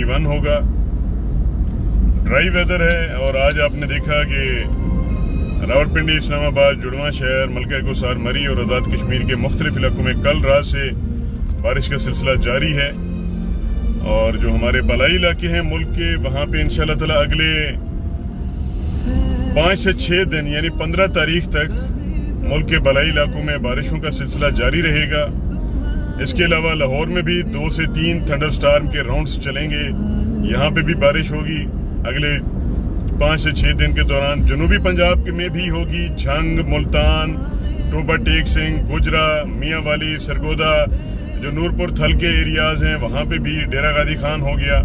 One होगा। Dry weather है और आज आपने देखा कि रावलपिंडी, इस्लामाबाद, जुड़वा शहर, मलका कोसार, मरी और आज़ाद कश्मीर के मुख्तलिफ इलाकों में कल रात से बारिश का सिलसिला जारी है। और जो हमारे बलाई इलाके हैं मुल्क के, वहाँ पे इंशाल्लाह ताला अगले 5 से 6 दिन यानी 15 तारीख तक मुल्क के बलाई इलाकों में बारिशों का सिलसिला जारी रहेगा। इसके अलावा लाहौर में भी 2 से 3 थंडरस्टॉर्म के राउंड्स चलेंगे। यहाँ पे भी बारिश होगी अगले 5 से 6 दिन के दौरान। जनूबी पंजाब में भी होगी। झंग, मुल्तान, टोबा टेक सिंह, गुजरा, मियाँ वाली, सरगोदा, जो नूरपुर थल के एरियाज हैं वहाँ पे भी, डेरा गादी खान हो गया,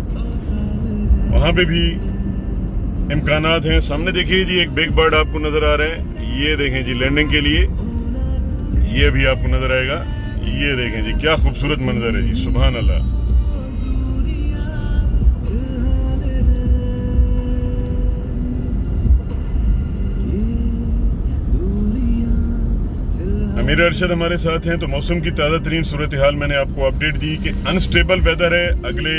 वहाँ पे भी इम्कानात हैं। सामने देखिए जी, एक बिग बर्ड आपको नजर आ रहा है। ये देखें जी, लैंडिंग के लिए ये भी आपको नजर आएगा। ये देखें जी, क्या खूबसूरत मंजर है जी, सुभान अल्लाह। अमीर अरशद हमारे साथ हैं। तो मौसम की ताज़ा तरीन सूरत हाल मैंने आपको अपडेट दी कि अनस्टेबल वेदर है अगले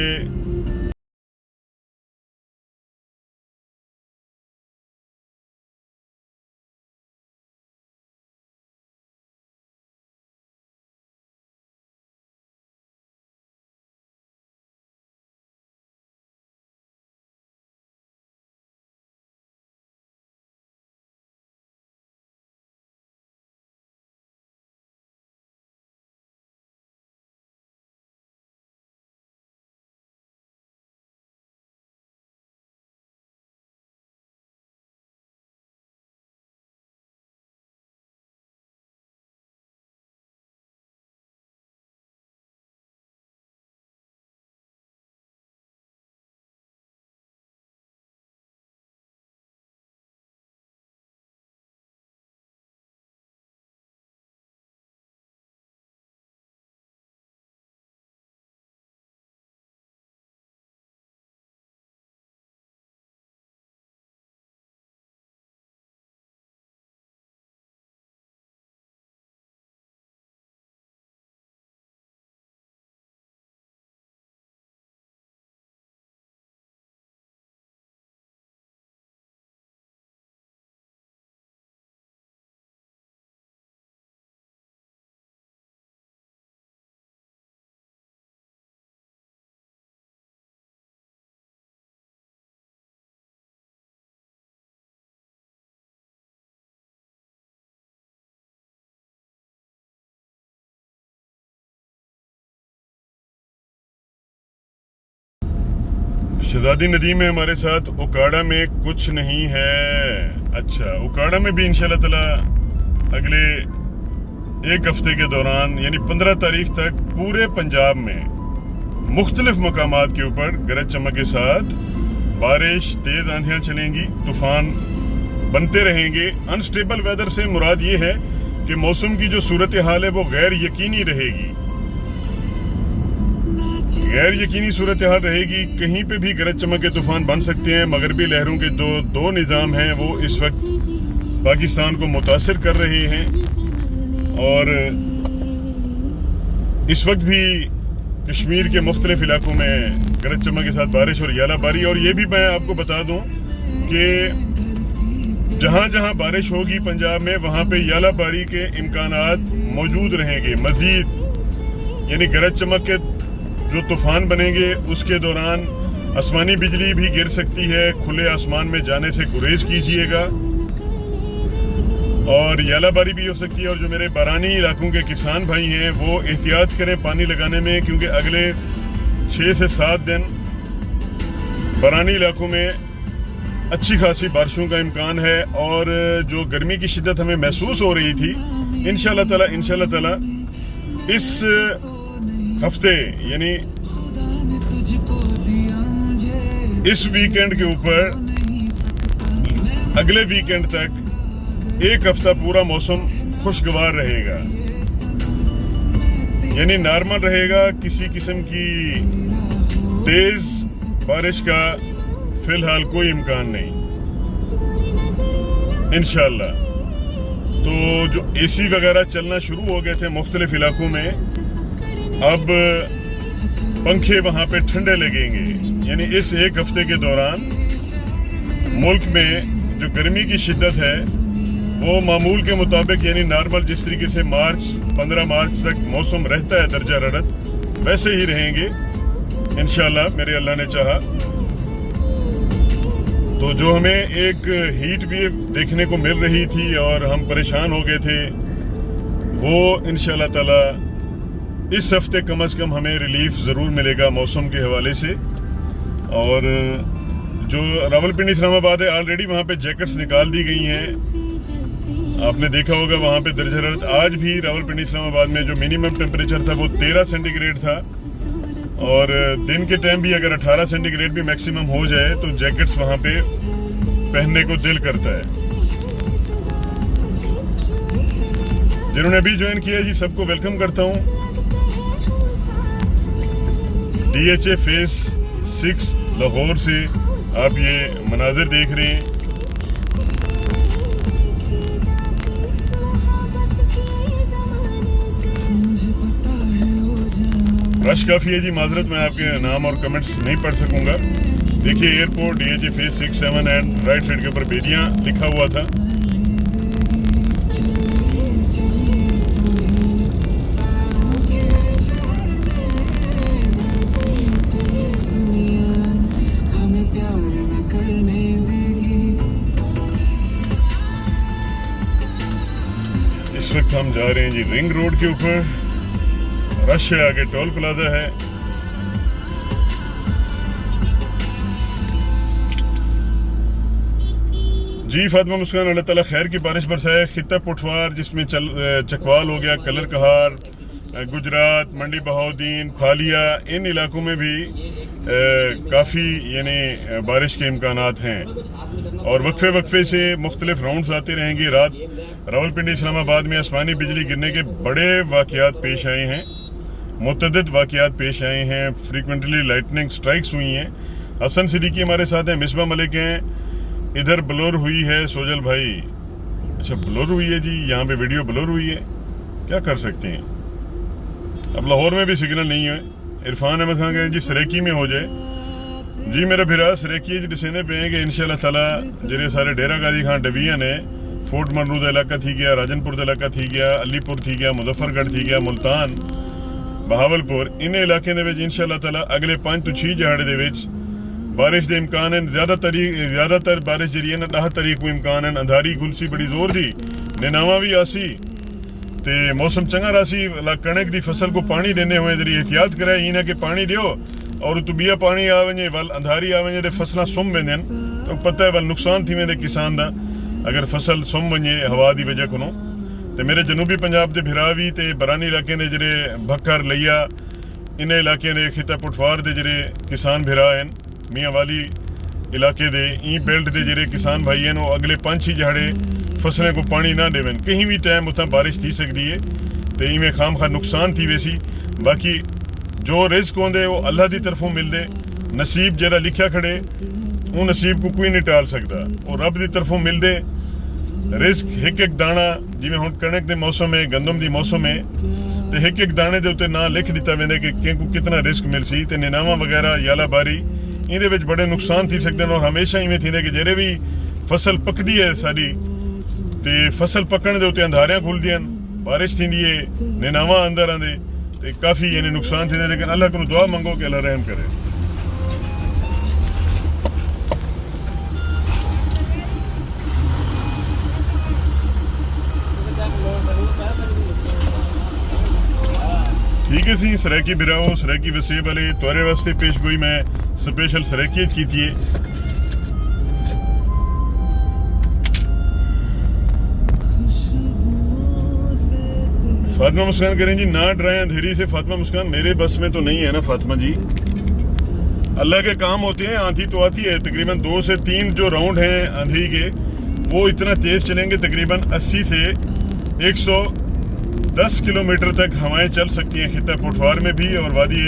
शहजादी नदी में हमारे साथ उकाड़ा में कुछ नहीं है। अच्छा, उकाड़ा में भी इंशाल्लाह ताला अगले 1 हफ्ते के दौरान यानी 15 तारीख तक पूरे पंजाब में मुख्तलिफ मकामात के ऊपर गरज चमक के साथ बारिश, तेज आंधियां चलेंगी, तूफान बनते रहेंगे। अनस्टेबल वेदर से मुराद ये है कि मौसम की जो सूरत हाल है वो गैर यकीनी रहेगी। गैर यकीनी सूरत हाल रहेगी। कहीं पे भी गरज चमक के तूफान बन सकते हैं। मगरबी लहरों के दो निज़ाम हैं वो इस वक्त पाकिस्तान को मुतासिर कर रहे हैं और इस वक्त भी कश्मीर के मुख्तलिफ इलाकों में गरज चमक के साथ बारिश और यालाबारी। और ये भी मैं आपको बता दूं कि जहां जहां बारिश होगी पंजाब में, वहां पे यालाबारी के इम्कानात मौजूद रहेंगे मजीद। यानी गरज चमक के जो तूफान बनेंगे उसके दौरान आसमानी बिजली भी गिर सकती है। खुले आसमान में जाने से गुरेज कीजिएगा और यालाबारी भी हो सकती है। और जो मेरे बारानी इलाकों के किसान भाई हैं वो एहतियात करें पानी लगाने में, क्योंकि अगले 6 से 7 दिन बारानी इलाकों में अच्छी खासी बारिशों का इम्कान है। और जो गर्मी की शिद्दत हमें महसूस हो रही थी, इंशाल्लाह ताला इस हफ्ते यानी इस वीकेंड के ऊपर अगले वीकेंड तक 1 हफ्ता पूरा मौसम खुशगवार रहेगा, यानी नॉर्मल रहेगा। किसी किस्म की तेज बारिश का फिलहाल कोई इम्कान नहीं इंशाल्लाह। तो जो एसी वगैरह चलना शुरू हो गए थे मुख्तलिफ इलाकों में, अब पंखे वहाँ पे ठंडे लगेंगे। यानी इस एक हफ्ते के दौरान मुल्क में जो गर्मी की शिद्दत है वो मामूल के मुताबिक यानी नॉर्मल जिस तरीके से 15 मार्च तक मौसम रहता है दर्जा हरारत वैसे ही रहेंगे इंशाल्लाह मेरे अल्लाह ने चाहा। तो जो हमें एक हीट वेव देखने को मिल रही थी और हम परेशान हो गए थे वो इंशाल्लाह ताला इस हफ्ते कम से कम हमें रिलीफ ज़रूर मिलेगा मौसम के हवाले से। और जो रावलपिंडी इस्लामाबाद है ऑलरेडी वहाँ पे जैकेट्स निकाल दी गई हैं। आपने देखा होगा वहाँ पे दर्जा हरारत आज भी रावलपिंडी इस्लामाबाद में जो मिनिमम टेम्परेचर था वो 13 सेंटीग्रेड था और दिन के टाइम भी अगर 18 सेंटीग्रेड भी मैक्सिमम हो जाए तो जैकेट्स वहाँ पे पहनने को दिल करता है। जिन्होंने अभी ज्वाइन किया जी सबको वेलकम करता हूँ। DHA फेज 6 लाहौर से आप ये मनाजिर देख रहे हैं। रश काफ़ी है जी, माजरत मैं आपके नाम और कमेंट्स नहीं पढ़ सकूंगा। देखिए airport DHA phase 6, 7 and right side के ऊपर बेदियां लिखा हुआ था। इस वक्त हम जा रहे हैं जी रिंग रोड के ऊपर। रश है, आगे टोल प्लाजा है। जी फातिमा मुस्कान, अल्लाह ताला खैर की बारिश बरसाए। खिता पुठवार जिसमें चकवाल हो गया, कलर कहार, गुजरात, मंडी बहाउद्दीन, फालिया, इन इलाकों में भी काफ़ी यानी बारिश के इम्कानात हैं और वक्फे वक्फे से मुख्तलिफ राउंड्स आते रहेंगे। रात रावलपिंडी इस्लामाबाद में आसमानी बिजली गिरने के बड़े वाक़यात पेश आए हैं, मुतअद्दिद वाक़यात पेश आए हैं, फ्रीक्वेंटली लाइटनिंग स्ट्राइक्स हुई हैं। हसन सिद्दीकी हमारे साथ हैं, मिसबा मलिक हैं, इधर ब्लोर हुई है सोजल भाई। अच्छा ब्लोर हुई है जी, यहाँ पे वीडियो ब्लोर हुई है, क्या कर सकते हैं। अब लाहौर में भी सिग्नल नहीं है। इरफान अहमद खान कहें जी सरेकी में हो जाए। जी मेरा फिरा सरेकी डिसेने पे हैं कि इंशाल्लाह ताला जेरे सारे डेरा गाजी खान डिवीजन है, फोर्ट मरनूद इलाका थी गया, राजनपुर इलाका थी गया, अलीपुर थी गया, मुजफ्फरगढ़ थी गया, मुल्तान, बहावलपुर, इन इलाके दे विच इंशाल्लाह ताला अगले 5 तो 6 दिहाड़े दे विच बारिश के इम्कान है। ज़्यादातर बारिश जी है ना 10 तारीख को इम्कान है। अंधारी गुलसी बड़ी जोर दी, निनावा भी आसी ते मौसम चंगा रासी। कणक की फसल को पानी देने हुए जरिए एहतियात कराए इना के पानी दियो और तुबिया पानी आ वजे वल अंधारी आ वजे फसलां सुम वेंदन तो पता है वल नुकसान थी वेंदे किसान दा अगर फसल सुम वजे हवा की वजह को। ते मेरे जनूबी पंजाब के फिरा भी ते बरानी इलाके ने जरे भक्कर लिया इन इलाके दे खिता पुठवार दे जरे किसान फिरा हैं, मियाँ वाली इलाके दे ई बेल्ट दे जरे किसान भाई हैं, वो अगले 5-6 दिहाड़े फसलें को पानी ना देवन। कहीं भी टाइम उतना बारिश थी सकती है तो इवें खाम खा नुकसान थी वैसी। बाकी जो रिस्क होंदे वो अल्लाह की तरफों मिलते, नसीब जरा लिखा खड़े वो नसीब को कोई नहीं टाल सकता, वो रब की तरफों मिलते। रिस्क एक दाना जिमें हुण कणक के मौसम है, गंदम की मौसम है तो एक दाने के उत्ते ना लिख दिता वेंदे कि किंकू कितना रिस्क मिल सी। ते निनावा वगैरह याला बारी इहदे विच बड़े नुकसान थी सकते हैं और हमेशा इवें थींदे कि जेरे भी फसल पकदी है साडी ते फसल पकण दे उत्ते अंधारियां खुलदियां, बारिश थींदी है, निनावा अंदर आंदे ते काफ़ी यानी नुकसान थींदे। लेकिन अल्लाह को दुआ मंगो कि अल्लाह रहम करे। ठीक है सी सराकी बिराओ सराकी वसेब वाले तुरे वास्ते पेश गोई मैं स्पेशल सराकी की थी। फातिमा मुस्कान करें जी ना डराएं अंधेरी से। फातिमा मुस्कान मेरे बस में तो नहीं है ना फातिमा जी, अल्लाह के काम होते हैं। आंधी तो आती है, तकरीबन 2 से 3 जो राउंड हैं आंधी के वो इतना तेज चलेंगे तकरीबन 80 से 110 किलोमीटर तक हवाएं चल सकती हैं खिता पुठवार में भी और वादी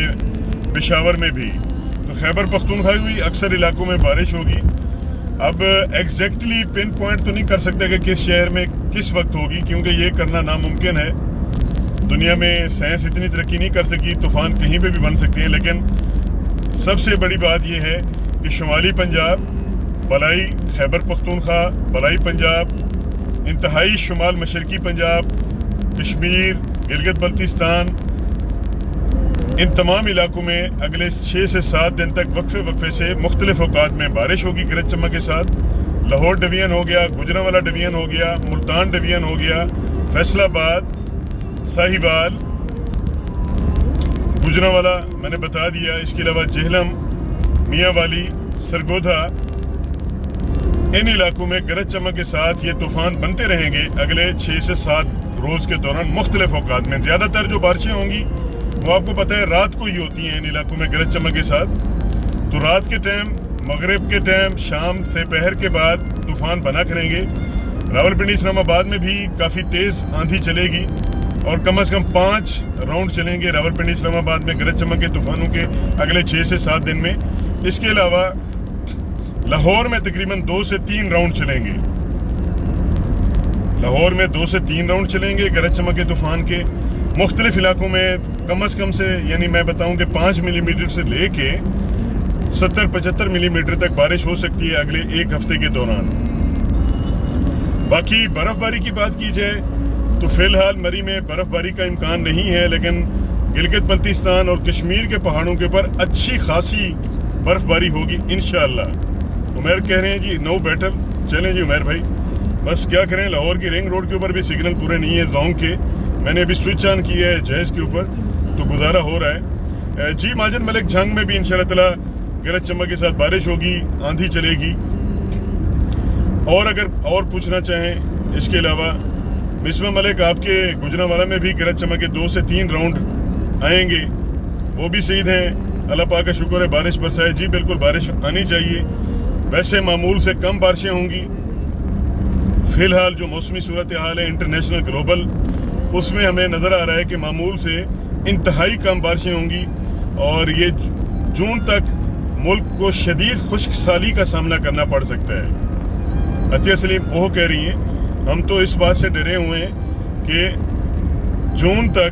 पेशावर में भी। तो खैबर पख्तूनख्वा भी अक्सर इलाकों में बारिश होगी। अब एग्जैक्टली पिन पॉइंट तो नहीं कर सकते कि किस शहर में किस वक्त होगी, क्योंकि ये करना नामुमकिन है। दुनिया में साइंस इतनी तरक्की नहीं कर सकी, तूफान कहीं पे भी बन सकते हैं, लेकिन सबसे बड़ी बात यह है कि शुमाली पंजाब, बलाई खैबर पख्तूनख्वा, बलाई पंजाब, इंतहाई शुमाल मशरकी पंजाब, कश्मीर, गिलगित बल्तिस्तान, इन तमाम इलाकों में अगले 6 से 7 दिन तक वक्फे से मुख्तलिफ औकात में बारिश होगी गरज चमक के साथ। लाहौर डिवीजन हो गया, गुजरांवाला डिवीजन हो गया, मुल्तान डिवीजन हो गया, फैसलाबाद, साहिवाल, गुजरांवाला मैंने बता दिया। इसके अलावा जेहलम, मियांवाली, सरगोधा, इन इलाकों में गरज चमक के साथ ये तूफान बनते रहेंगे अगले 6 से 7 रोज के दौरान मुख्तलिफ औकात में। ज़्यादातर जो बारिशें होंगी वो आपको पता है रात को ही होती हैं इन इलाकों में गरज चमक के साथ। तो रात के टाइम, मगरिब के टाइम, शाम से पहर के बाद तूफान बना करेंगे। रावलपिंडी इस्लामाबाद में भी काफ़ी तेज़ आंधी चलेगी और कम से कम 5 राउंड चलेंगे रावलपिंडी इस्लामाबाद में गरज चमक के तूफानों के अगले 6 से 7 दिन में। इसके अलावा लाहौर में तकरीबन 2 से 3 राउंड चलेंगे। लाहौर में 2 से 3 राउंड चलेंगे गरज चमक के तूफान के। मुख्तलिफ इलाकों में कम से यानी मैं बताऊं कि 5 मिलीमीटर से लेके 70-75 मिलीमीटर तक बारिश हो सकती है अगले 1 हफ्ते के दौरान। बाकी बर्फबारी की बात की जाए तो फिलहाल मरी में बर्फबारी का इम्कान नहीं है, लेकिन गिलगित बल्तिस्तान और कश्मीर के पहाड़ों के ऊपर अच्छी खासी बर्फबारी होगी इंशाअल्लाह। उमर कह रहे हैं जी नो बेटर। चलें जी उमर भाई, बस क्या करें, लाहौर की रिंग रोड के ऊपर भी सिग्नल पूरे नहीं है जोंग के। मैंने अभी स्विच ऑन किया है जैज के ऊपर, तो गुजारा हो रहा है जी। माजिद मलिक जंग में भी इंशाअल्लाह ताला गरज चमक के साथ बारिश होगी, आंधी चलेगी। और अगर और पूछना चाहें इसके अलावा, मिसबा मलिक आपके गुजरांवाला में भी गरज चमक के 2 से 3 राउंड आएंगे, वो भी सईद हैं। अल्लाह पाक का शुक्र है बारिश बरसाए जी, बिल्कुल बारिश आनी चाहिए। वैसे मामूल से कम बारिशें होंगी। फिलहाल जो मौसमी सूरत हाल है इंटरनेशनल ग्लोबल, उसमें हमें नज़र आ रहा है कि मामूल से इंतहाई कम बारिशें होंगी और ये जून तक मुल्क को शदीद खुश्क साली का सामना करना पड़ सकता है। अतिया सलीम वो कह रही हैं हम तो इस बात से डरे हुए हैं कि जून तक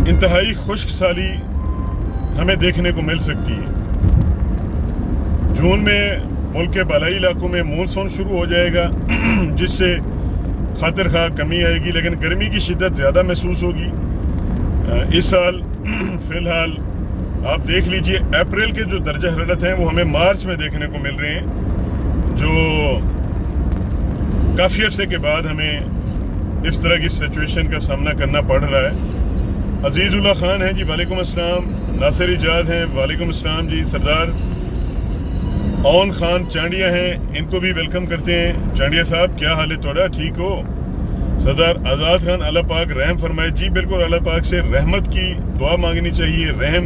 इंतहाई खुश्क साली हमें देखने को मिल सकती है। जून में मुल्क के बालाई इलाकों में मानसून शुरू हो जाएगा जिससे खातिर खा कमी आएगी, लेकिन गर्मी की शिद्दत ज़्यादा महसूस होगी इस साल। फिलहाल आप देख लीजिए अप्रैल के जो दर्जा हरारत हैं वो हमें मार्च में देखने को मिल रहे हैं, जो काफ़ी अरसे के बाद हमें इस तरह की सिचुएशन का सामना करना पड़ रहा है। अजीज़ुल्लाह खान हैं जी, वालेकुम अस्सलाम। नासिर इजाद हैं, वालेकुम अस्सलाम जी। सरदार ओन खान चांडिया हैं, इनको भी वेलकम करते हैं। चांडिया साहब क्या हाल है थोड़ा, ठीक हो? सरदार आज़ाद खान, अल्लाह पाक रहम फरमाए जी। बिल्कुल अल्लाह पाक से रहमत की दुआ मांगनी चाहिए, रहम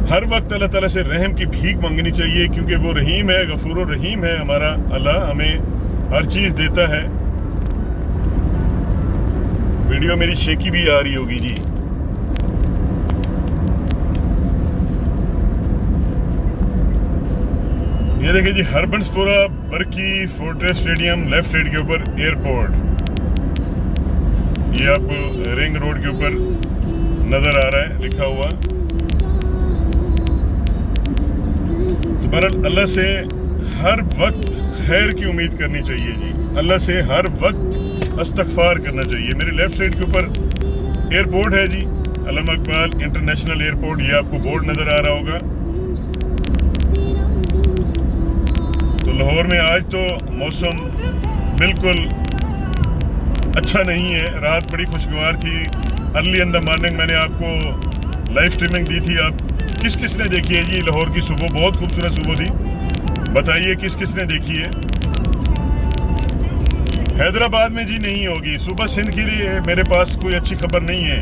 हर वक्त अल्लाह ताला से रहम की भीख मांगनी चाहिए, क्योंकि वो रहीम है, गफूर रहीम है हमारा अल्लाह, हमें हर चीज़ देता है। वीडियो मेरी शेकी भी आ रही होगी जी। ये देखिए जी, हरबंसपुरा बरकी फोर्ट्रेस स्टेडियम लेफ्ट साइड के ऊपर एयरपोर्ट, ये आपको रिंग रोड के ऊपर नजर आ रहा है लिखा हुआ। तो बहरहाल अल्लाह से हर वक्त खैर की उम्मीद करनी चाहिए जी, अल्लाह से हर वक्त इस्तग़फ़ार करना चाहिए। मेरे लेफ्ट साइड के ऊपर एयरपोर्ट है जी, अल्लामा इकबाल इंटरनेशनल एयरपोर्ट, ये आपको बोर्ड नजर आ रहा होगा। तो लाहौर में आज तो मौसम बिल्कुल अच्छा नहीं है। रात बड़ी खुशगवार थी, अर्ली इन द मॉर्निंग मैंने आपको लाइव स्ट्रीमिंग दी थी। आप किस किस ने देखी है जी लाहौर की सुबह? बहुत खूबसूरत सुबह थी, बताइए किस किस ने देखी है? हैदराबाद में जी नहीं होगी सुबह। सिंध के लिए मेरे पास कोई अच्छी खबर नहीं है।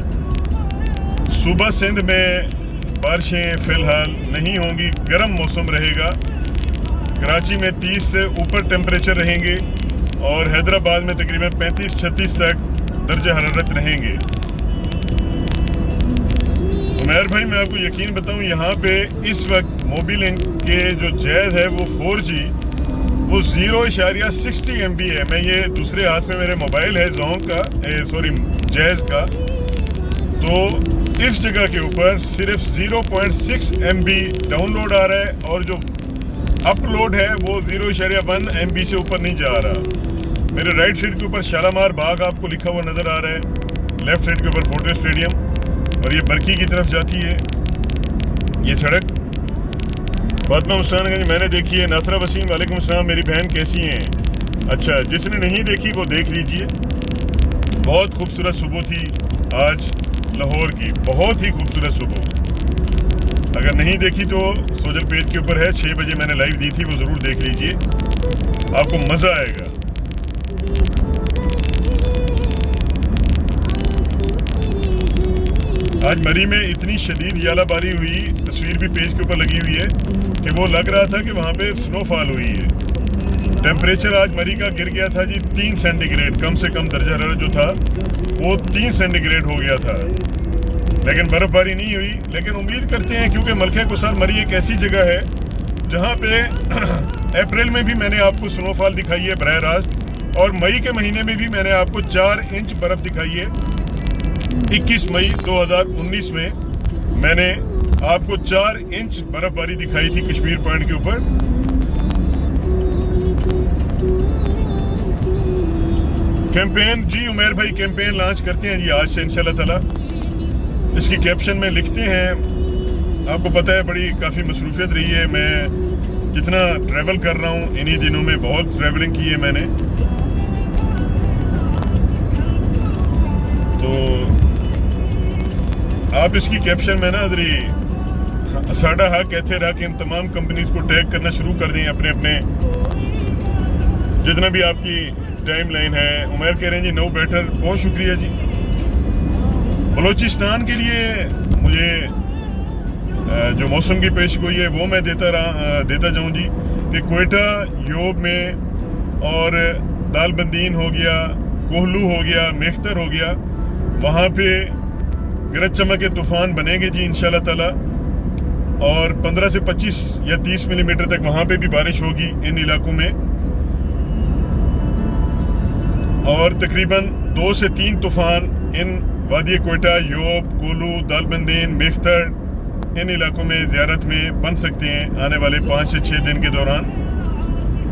सुबह सिंध में बारिशें फिलहाल नहीं होंगी, गर्म मौसम रहेगा। कराची में 30 से ऊपर टेम्परेचर रहेंगे और हैदराबाद में तकरीबन 35-36 तक दर्जा हरारत रहेंगे। उमर भाई मैं आपको यकीन बताऊं, यहाँ पे इस वक्त मोबिलिंक के जो जैद है वो 4G, वो 0.60 MB है। मैं ये दूसरे हाथ में मेरे मोबाइल है जोंग का, सॉरी जैज का, तो इस जगह के ऊपर सिर्फ 0.6 MB डाउनलोड आ रहा है और जो अपलोड है वो 0.1 MB से ऊपर नहीं जा रहा। मेरे राइट साइड के ऊपर शालामार बाग आपको लिखा हुआ नज़र आ रहा है, लेफ्ट साइड के ऊपर फोर्टिस स्टेडियम, और ये बरकी की तरफ जाती है ये सड़क। फातिमा मुस्तानगंज मैंने देखी है। नासरा वसीम वालेकुम अस्सलाम, मेरी बहन कैसी हैं? अच्छा, जिसने नहीं देखी वो देख लीजिए। बहुत खूबसूरत सुबह थी आज लाहौर की, बहुत ही खूबसूरत सुबह। अगर नहीं देखी तो सोशल पेज के ऊपर है, 6 बजे मैंने लाइव दी थी, वो ज़रूर देख लीजिए, आपको मज़ा आएगा। आज मरी में इतनी शदीद यालाबारी हुई, तस्वीर भी पेज के ऊपर लगी हुई है, कि वो लग रहा था कि वहाँ पे स्नोफॉल हुई है। टेम्परेचर आज मरी का गिर गया था जी 3 सेंटीग्रेड, कम से कम दर्जा हरारत जो था वो 3 सेंटीग्रेड हो गया था, लेकिन बर्फबारी नहीं हुई। लेकिन उम्मीद करते हैं, क्योंकि मलखे कुसार मरी एक ऐसी जगह है जहाँ पे अप्रैल में भी मैंने आपको स्नोफॉल दिखाई है बरह रास्त, और मई के महीने में भी मैंने आपको 4 इंच बर्फ दिखाई है। 21 मई 2019 में मैंने आपको 4 इंच बर्फबारी दिखाई थी कश्मीर पॉइंट के ऊपर। कैंपेन जी उमेर भाई कैंपेन लॉन्च करते हैं जी आज से इंशाल्लाह ताला। इसकी कैप्शन में लिखते हैं, आपको पता है बड़ी काफ़ी मसरूफियत रही है, मैं जितना ट्रैवल कर रहा हूँ इन्हीं दिनों में बहुत ट्रैवलिंग की है मैंने, तो आप इसकी कैप्शन में ना साडा हक कहते रहा कि इन तमाम कंपनीज को टैग करना शुरू कर दें अपने अपने जितना भी आपकी टाइम लाइन है। उमर कह रहे हैं जी नो बेटर, बहुत शुक्रिया जी। बलोचिस्तान के लिए मुझे जो मौसम की पेशगोई है वो मैं देता जाऊं जी, कि कोयटा योब में और दालबंदीन हो गया, कोहलू हो गया, मेख्तर हो गया, वहाँ पे गरज चमक के तूफान बनेंगे जी इंशाल्लाह ताला, और 15 से 25 या 30 मिलीमीटर तक वहाँ पे भी बारिश होगी इन इलाकों में, और तकरीबन 2 से 3 तूफान इन वादी कोयटा, योब, कोलू, दालबंदीन, मेख्तर इन इलाकों में ज़ियारत में बन सकते हैं आने वाले 5 से 6 दिन के दौरान।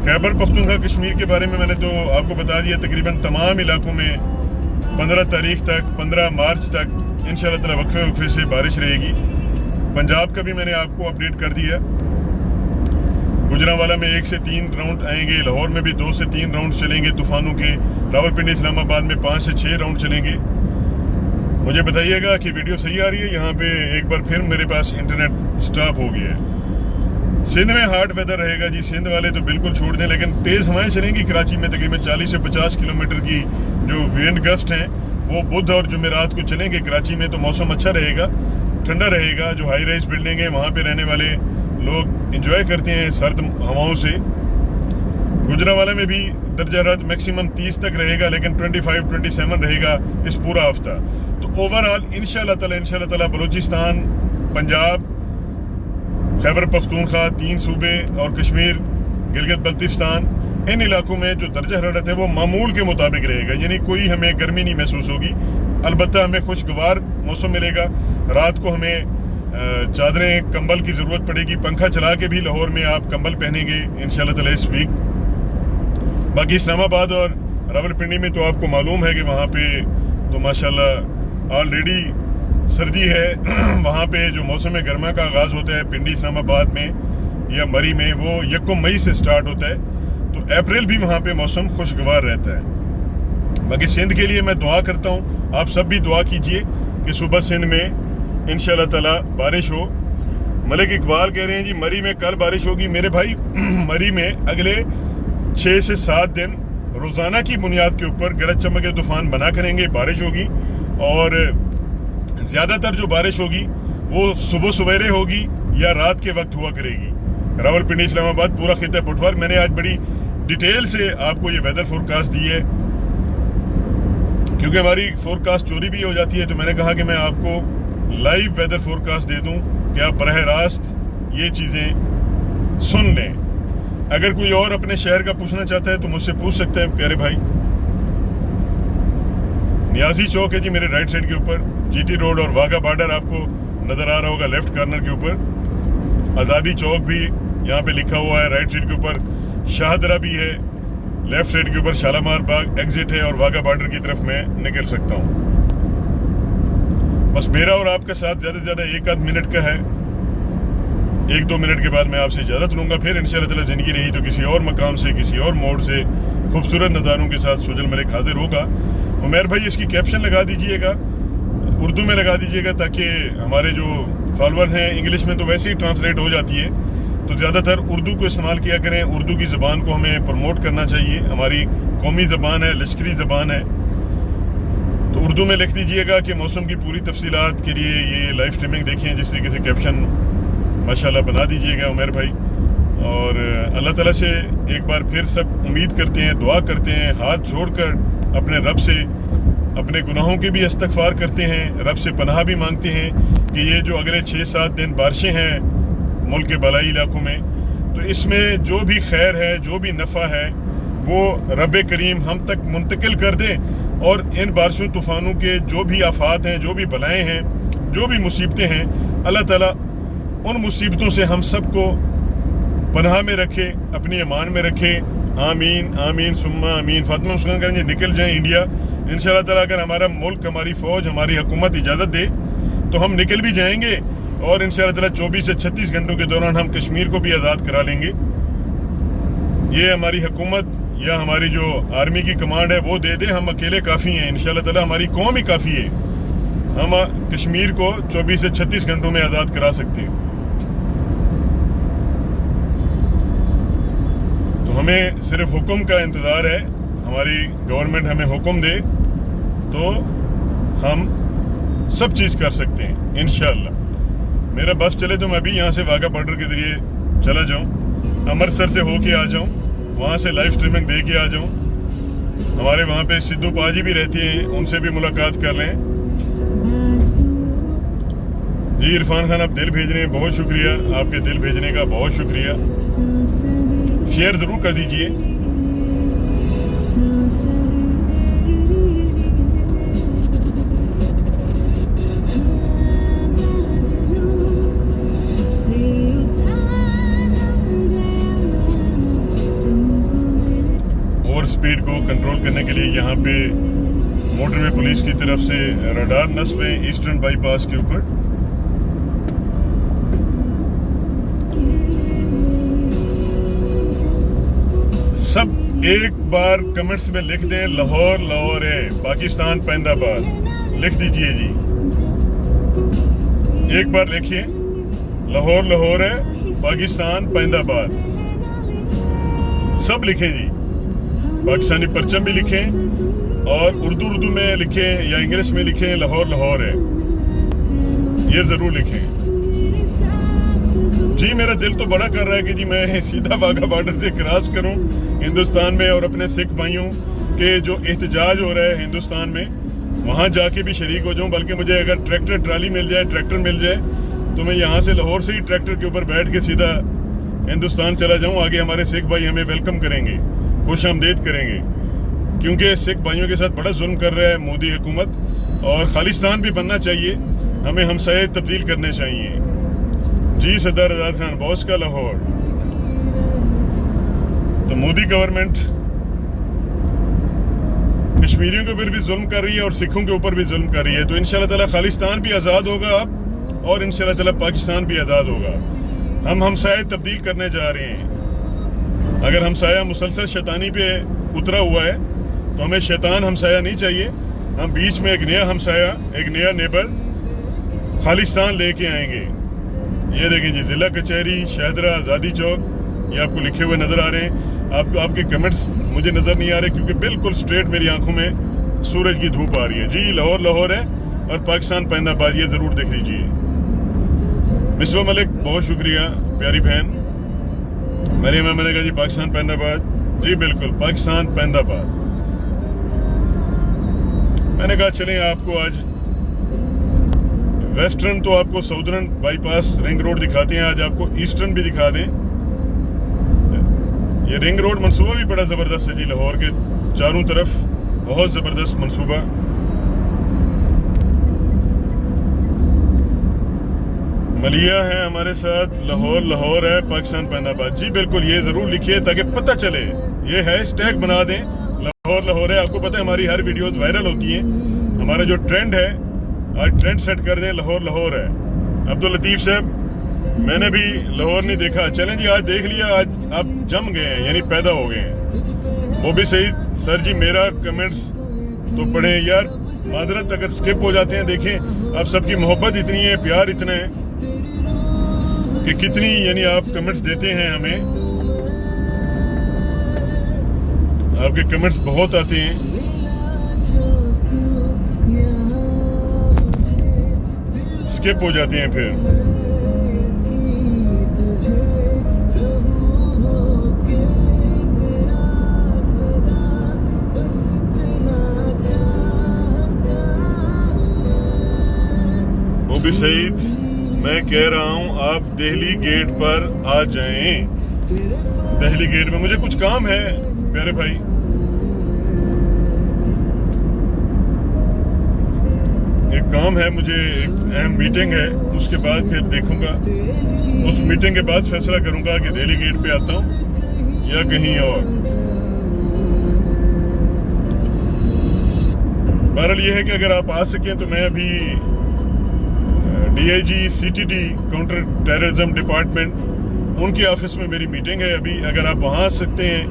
खैबर पख्तूनख्वा कश्मीर के बारे में मैंने तो आपको बता दिया, तकरीबन तमाम इलाकों में 15 तारीख तक, 15 मार्च तक इंशाल्लाह ताला वक्फे वक्फे से बारिश रहेगी। पंजाब का भी मैंने आपको अपडेट कर दिया। गुजरांवाला में 1 से 3 राउंड आएंगे, लाहौर में भी 2 से 3 राउंड चलेंगे तूफानों के, रावलपिंडी इस्लामाबाद में 5 से 6 राउंड चलेंगे। मुझे बताइएगा कि वीडियो सही आ रही है। यहाँ पे एक बार फिर मेरे पास इंटरनेट स्टॉप हो गया है। सिंध में हार्ड वेदर रहेगा जी, सिंध वाले तो बिल्कुल छोड़ दें, लेकिन तेज़ हवाएं चलेंगी। कराची में तकरीबन 40 से 50 किलोमीटर की जो विंड गस्ट हैं वो बुध और जुमेरात को चलेंगे। कराची में तो मौसम अच्छा रहेगा, ठंडा रहेगा। जो हाई राइज बिल्डिंग है वहाँ पे रहने वाले लोग इंजॉय करते हैं सर्द हवाओं से। गुजरांवाला में भी दर्जा हरारत मैक्सिमम 30 तक रहेगा, लेकिन 25-27 रहेगा इस पूरा हफ्ता। तो ओवरऑल इंशाल्लाह ताला बलूचिस्तान, पंजाब, खैबर पख्तूनख्वा, 3 सूबे और कश्मीर, गिलगित बल्तिस्तान, इन इलाकों में जो दर्जा हरारत है वो मामूल के मुताबिक रहेगा, यानी कोई हमें गर्मी नहीं महसूस होगी। अलबत्ता हमें खुशगवार मौसम मिलेगा। रात को हमें चादरें, कंबल की ज़रूरत पड़ेगी। पंखा चला के भी लाहौर में आप कंबल पहनेंगे इंशाल्लाह ताला इस वीक। बाकी इस्लामाबाद और रावलपिंडी में तो आपको मालूम है कि वहाँ पे तो माशाल्लाह ऑलरेडी सर्दी है। वहाँ पे जो मौसम गर्मा का आगाज़ होता है पिंडी इस्लामाबाद में या मरी में, वो 1 मई से स्टार्ट होता है, तो अप्रैल भी वहाँ पे मौसम खुशगवार रहता है। बाकी सिंध के लिए मैं दुआ करता हूँ, आप सब भी दुआ कीजिए कि सुबह सिंध में इंशाल्लाह ताला बारिश हो। मलिक इकबाल कह रहे हैं जी मरी में कल बारिश होगी। मेरे भाई मरी में अगले 6 से 7 दिन रोज़ाना की बुनियाद के ऊपर गरज चमक के तूफान बना करेंगे, बारिश होगी, और ज़्यादातर जो बारिश होगी वो सुबह सवेरे होगी या रात के वक्त हुआ करेगी। रावलपिंडी इस्लामाबाद पूरा खिता पुटवार। मैंने आज बड़ी डिटेल से आपको ये वेदर फोरकास्ट दी है, क्योंकि हमारी फोरकास्ट चोरी भी हो जाती है, तो मैंने कहा कि मैं आपको लाइव वेदर फोरकास्ट दे दूं कि आप बरह रास्त ये चीज़ें सुन लें। अगर कोई और अपने शहर का पूछना चाहता है तो मुझसे पूछ सकते हैं प्यारे भाई। नियाजी चौक है जी मेरे राइट साइड के ऊपर, जीटी रोड और वाघा बॉर्डर आपको नजर आ रहा होगा लेफ्ट कॉर्नर के ऊपर। आज़ादी चौक भी यहाँ पे लिखा हुआ है राइट साइड के ऊपर। शाहदरा भी है लेफ्ट साइड के ऊपर। शालामार बाग एग्जिट है और वाघा बॉर्डर की तरफ मैं निकल सकता हूँ। बस मेरा और आपका साथ ज़्यादा से ज़्यादा 1 आध मिनट का है। 1-2 मिनट के बाद मैं आपसे इजाज़त लूँगा। फिर इंशाअल्लाह ताला ज़िंदगी रही तो किसी और मकाम से, किसी और मोड़ से खूबसूरत नज़ारों के साथ सुजल मलिक हाजिर होगा। उमर भाई इसकी कैप्शन लगा दीजिएगा, उर्दू में लगा दीजिएगा, ताकि हमारे जो फॉलोअर हैं, इंग्लिश में तो वैसे ही ट्रांसलेट हो जाती है, तो ज़्यादातर उर्दू को इस्तेमाल किया करें। उर्दू की ज़बान को हमें प्रमोट करना चाहिए। हमारी कौमी ज़बान है, लश्करी ज़बान है। तो उर्दू में लिख दीजिएगा कि मौसम की पूरी तफसीलात के लिए ये लाइव स्ट्रीमिंग देखें। जिस तरीके से कैप्शन माशाल्लाह बना दीजिएगा उमर भाई। और अल्लाह ताला से एक बार फिर सब उम्मीद करते हैं, दुआ करते हैं, हाथ जोड़कर अपने रब से अपने गुनाहों के भी इस्तगफार करते हैं, रब से पनाह भी मांगते हैं कि ये जो अगले 6-7 दिन बारिशें हैं मुल्क के बलाई इलाकों में, तो इसमें जो भी खैर है, जो भी नफ़ा है, वो रब करीम हम तक मुंतकिल कर दे। और इन बारिशों तूफ़ानों के जो भी आफात हैं, जो भी बलाएँ हैं, जो भी मुसीबतें हैं, अल्लाह ताला उन मुसीबतों से हम सबको पनाह में रखे, अपनी अमान में रखे। आमीन आमीन सुम्मा आमीन। फातिमा मुस्कान करेंगे निकल जाएं इंडिया इंशाअल्लाह ताला। अगर हमारा मुल्क, हमारी फौज, हमारी हुकूमत इजाज़त दे तो हम निकल भी जाएंगे और इंशाअल्लाह ताला 24 से 36 घंटों के दौरान हम कश्मीर को भी आज़ाद करा लेंगे। ये हमारी हुकूमत या हमारी जो आर्मी की कमांड है वो दे दे, हम अकेले काफ़ी हैं इंशाअल्लाह ताला। हमारी कौम ही काफ़ी है, हम कश्मीर को 24 से 36 घंटों में आज़ाद करा सकते हैं। तो हमें सिर्फ हुक्म का इंतज़ार है। हमारी गवर्नमेंट हमें हुक्म दे तो हम सब चीज़ कर सकते हैं इंशाअल्लाह। मेरा बस चले तो मैं भी यहाँ से वाघा बॉर्डर के ज़रिए चला जाऊँ, अमृतसर से होके आ जाऊँ, वहाँ से लाइव स्ट्रीमिंग दे के आ जाऊँ। हमारे वहाँ पे सिद्धू पाजी भी रहती हैं, उनसे भी मुलाकात कर लें। जी इरफान खान, आप दिल भेज रहे हैं, बहुत शुक्रिया। आपके दिल भेजने का बहुत शुक्रिया। शेयर ज़रूर कर दीजिए। और स्पीड को कंट्रोल करने के लिए यहाँ पे मोटरवे पुलिस की तरफ से रडार नस्ब है ईस्टर्न बाईपास के ऊपर। सब एक बार कमेंट्स में लिख दें लाहौर लाहौर है, पाकिस्तान पैंदाबाद लिख दीजिए जी। एक बार लिखिए लाहौर लाहौर है, पाकिस्तान पैंदाबाद, सब लिखें जी। पाकिस्तानी परचम भी लिखें और उर्दू में लिखें या इंग्लिश में लिखें लाहौर लाहौर है, ये जरूर लिखें जी। मेरा दिल तो बड़ा कर रहा है कि जी मैं सीधा वाघा बॉर्डर से क्रॉस करूं हिंदुस्तान में और अपने सिख भाइयों के जो एहतजाज हो रहा है हिंदुस्तान में, वहां जाके भी शरीक हो जाऊं। बल्कि मुझे अगर ट्रैक्टर ट्राली मिल जाए, ट्रैक्टर मिल जाए, तो मैं यहाँ से लाहौर से ही ट्रैक्टर के ऊपर बैठ के सीधा हिंदुस्तान चला जाऊँ। आगे हमारे सिख भाई हमें वेलकम करेंगे, खुश आमदीद करेंगे, क्योंकि सिख भाइयों के साथ बड़ा जुल्म कर रहा है मोदी हुकूमत। और खालिस्तान भी बनना चाहिए, हमें हमसाये तब्दील करने चाहिए जी। सरदार आजाद खान बॉस का लाहौर। तो मोदी गवर्नमेंट कश्मीरियों के ऊपर भी जुल्म कर रही है और सिखों के ऊपर भी जुल्म कर रही है। तो इंशाअल्लाह ताला खालिस्तान भी आज़ाद होगा अब और इंशाअल्लाह ताला पाकिस्तान भी आज़ाद होगा। हम हमसाये तब्दील करने जा रहे हैं। अगर हमसाया मुसलसल शैतानी पे उतरा हुआ है तो हमें शैतान हमसाया नहीं चाहिए। हम बीच में एक नया हमसाया, एक नया नेबर खालिस्तान लेके आएंगे। ये देखें जी, जिला कचहरी शाहदरा आज़ादी चौक, ये आपको लिखे हुए नज़र आ रहे हैं। आपके कमेंट्स मुझे नज़र नहीं आ रहे क्योंकि बिल्कुल स्ट्रेट मेरी आंखों में सूरज की धूप आ रही है जी। लाहौर लाहौर है और पाकिस्तान पैंदाबाद, ये ज़रूर देख लीजिए। मिसबा मलिक बहुत शुक्रिया प्यारी बहन। मरियम मैंने कहा जी पाकिस्तान पैंदाबाद, जी बिल्कुल पाकिस्तान पैंदाबाद। मैंने कहा चलें आपको आज वेस्टर्न तो आपको साउदर्न बाईपास रिंग रोड दिखाते हैं, आज आपको ईस्टर्न भी दिखा दें। ये रिंग रोड मंसूबा भी बड़ा ज़बरदस्त है जी, लाहौर के चारों तरफ बहुत ज़बरदस्त मंसूबा। मलिया है हमारे साथ, लाहौर है, पाकिस्तान पैनाबाद। जी बिल्कुल, ये ज़रूर लिखिए ताकि पता चले, ये हैशटैग बना दें, लाहौर है। आपको पता है हमारी हर वीडियोस वायरल होती हैं, हमारा जो ट्रेंड है आज ट्रेंड सेट कर दें, लाहौर है। अब्दुल लतीफ़ साहब, मैंने भी लाहौर नहीं देखा, चलें जी आज देख लिया, आज आप जम गए हैं, यानी पैदा हो गए हैं। वो भी सही सर जी, मेरा कमेंट्स तो पढ़ें यार, माजरत अगर स्किप हो जाते हैं। देखें आप सबकी मोहब्बत इतनी है, प्यार इतना है कि कितनी, यानी आप कमेंट्स देते हैं हमें, आपके कमेंट्स बहुत आते हैं। स्किप हो जाते हैं फिर। वो भी सईद, मैं कह रहा हूं आप दिल्ली गेट पर आ जाएं। दिल्ली गेट में मुझे कुछ काम है प्यारे भाई। एक काम है मुझे, एक अहम मीटिंग है, उसके बाद फिर देखूंगा, उस मीटिंग के बाद फैसला करूंगा कि दिल्ली गेट पे आता हूं या कहीं और। बहरहाल ये है कि अगर आप आ सकें तो मैं अभी DIG CTD counter terrorism department, उनके ऑफिस में मेरी मीटिंग है अभी। अगर आप वहां आ सकते हैं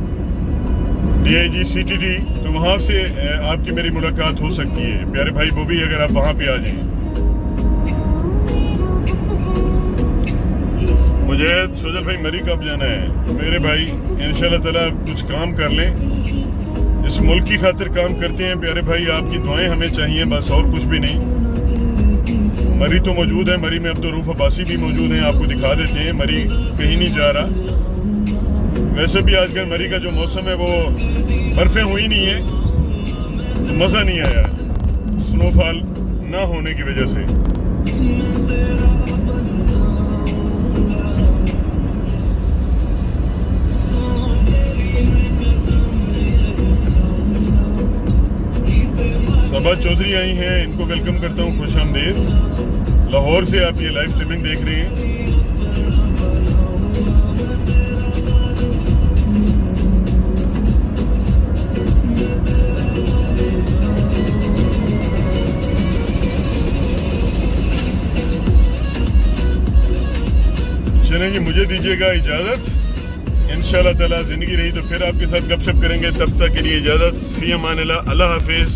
DIG CTD, तो वहां से आपकी मेरी मुलाकात हो सकती है प्यारे भाई। वो भी अगर आप वहां पे आ जाएं। मुझे सुजल भाई मरी कब जाना है मेरे भाई? इंशाल्लाह ताला कुछ काम कर लें, इस मुल्क की खातिर काम करते हैं प्यारे भाई। आपकी दुआएं हमें चाहिए बस, और कुछ भी नहीं। मरी तो मौजूद है, मरी में अब्दुल रऊफ अब्बासी भी मौजूद हैं, आपको दिखा देते हैं। मरी कहीं नहीं जा रहा। वैसे भी आजकल मरी का जो मौसम है वो बर्फें हुई नहीं है तो मज़ा नहीं आया, स्नोफॉल ना होने की वजह से। सबा चौधरी आई हैं, इनको वेलकम करता हूँ, खुश आमदीद। लाहौर से आप ये लाइव स्ट्रीमिंग देख रहे हैं। चलें जी, मुझे दीजिएगा इजाजत। इंशाल्लाह ताला जिंदगी रही तो फिर आपके साथ गपशप करेंगे। तब तक के लिए इजाजत। फी अमानिल्लाह, अल्लाह हाफिज।